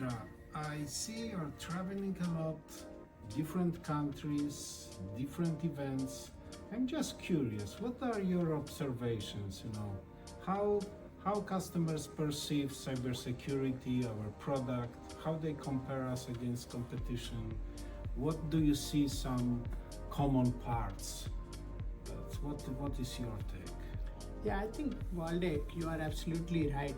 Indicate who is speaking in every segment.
Speaker 1: Chandra, I see you're traveling a lot, different countries, different events. I'm just curious, what are your observations, how customers perceive cybersecurity, our product, how they compare us against competition? What do you see some common parts? What is your take?
Speaker 2: Yeah, I think Waldek, you are absolutely right.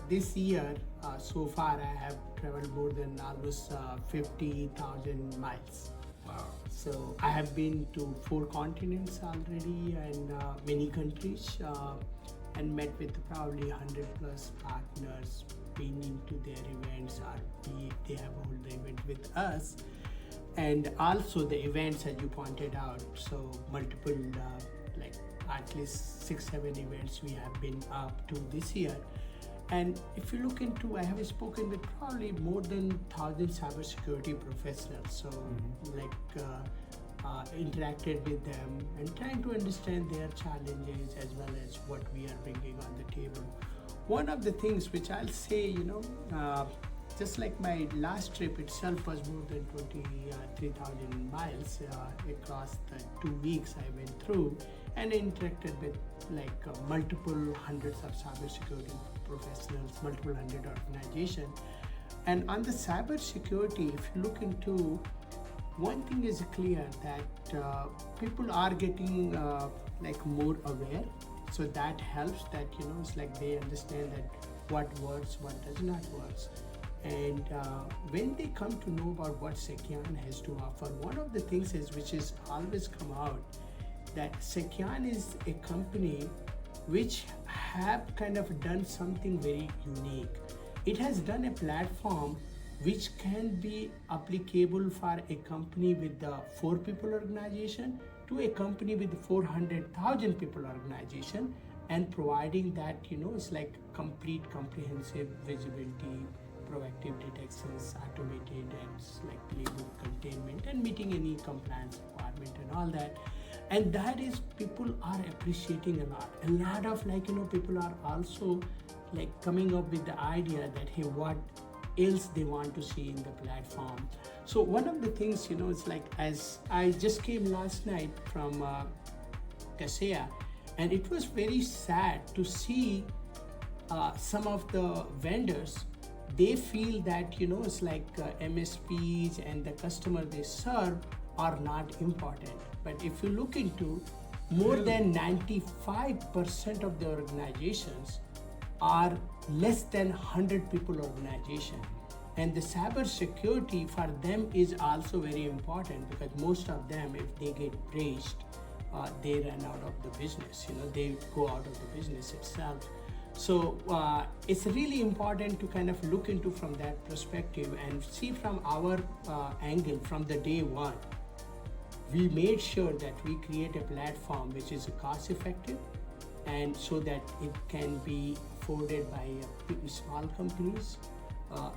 Speaker 2: This year, so far, I have traveled more than almost 50,000 miles.
Speaker 1: Wow.
Speaker 2: So I have been to 4 continents already and many countries and met with probably 100 plus partners, been into their events or they have held the event with us. And also the events, as you pointed out, so multiple like at least 6-7 events we have been up to this year. And if you look into, I have spoken with probably more than 1,000 cybersecurity professionals. So interacted with them and trying to understand their challenges as well as what we are bringing on the table. One of the things which I'll say, just like my last trip itself was more than 23,000 miles across the 2 weeks I went through and interacted with multiple hundreds of cybersecurity professionals, multiple hundred organizations. And on the cybersecurity, if you look into, one thing is clear that people are getting more aware. So that helps that, it's like they understand that what works, what does not work. And when they come to know about what Seceon has to offer, one of the things is, which is always come out, that Seceon is a company which have kind of done something very unique. It has done a platform which can be applicable for a company with the 4 people organization to a company with 400,000 people organization, and providing that, it's like complete comprehensive visibility, proactive detections, automated and label containment and meeting any compliance requirement and all that. And that is, people are appreciating a lot. A lot of people are also coming up with the idea that, hey, what else they want to see in the platform. So one of the things, it's as I just came last night from Kaseya, and it was very sad to see some of the vendors. They feel that, it's MSPs and the customer they serve are not important. But if you look into, more than 95% of the organizations are less than 100 people organization. And the cyber security for them is also very important, because most of them, if they get breached, they run out of the business, they go out of the business itself. So it's really important to kind of look into from that perspective and see from our angle from the day one. We made sure that we create a platform which is cost effective, and so that it can be afforded by small companies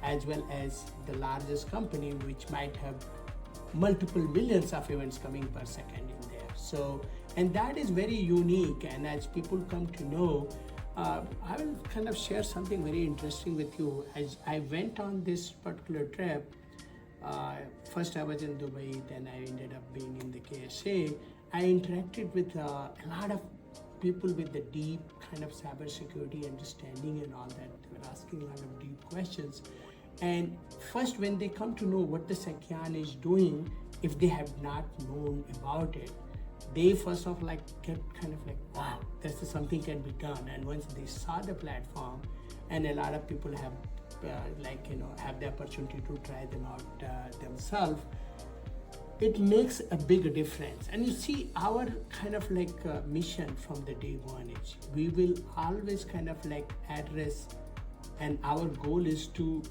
Speaker 2: as well as the largest company, which might have multiple millions of events coming per second in there. So, and that is very unique. And as people come to know, I will kind of share something very interesting with you. As I went on this particular trip, first I was in Dubai, then I ended up being in the KSA. I interacted with a lot of people with the deep kind of cybersecurity understanding and all that. They were asking a lot of deep questions. And first, when they come to know what the Seceon is doing, if they have not known about it, they first of get kind of wow, this is something can be done. And once they saw the platform, and a lot of people have have the opportunity to try them out themselves, it makes a big difference. And you see, our kind of mission from the day one is, we will always kind of address, and our goal is to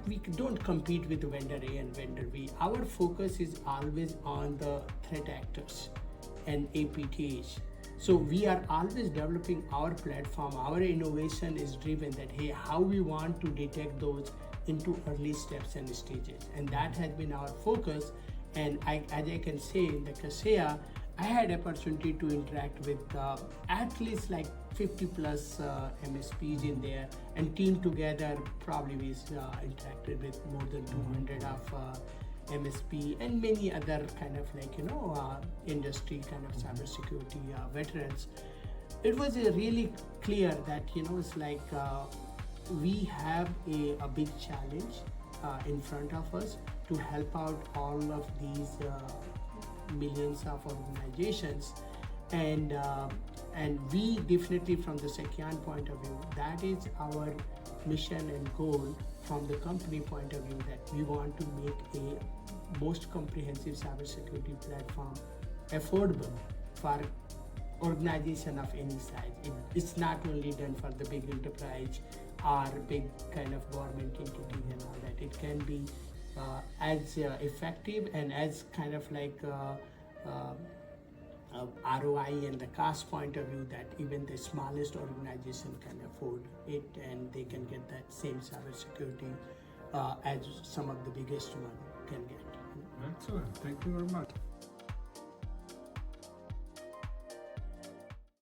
Speaker 2: we don't compete with vendor A and vendor B. Our focus is always on the threat actors and APTs. So we are always developing our platform. Our innovation is driven that, hey, how we want to detect those into early steps and stages. And that has been our focus. And as I can say, in the Kaseya, I had opportunity to interact with at least like 50 plus MSPs in there, and team together probably we interacted with more than 200 of MSP and many other kind of like industry kind of cybersecurity veterans. It was really clear that it's like we have a big challenge in front of us to help out all of these millions of organizations, and we definitely from the Seceon point of view, that is our mission and goal from the company point of view, that we want to make a most comprehensive cybersecurity platform affordable for organization of any size. It's not only done for the big enterprise or big kind of government entities and all that. It can be as effective and as kind of like ROI and the cost point of view that even the smallest organization can afford it, and they can get that same cybersecurity as some of the biggest one can get.
Speaker 1: Excellent. Thank you very much.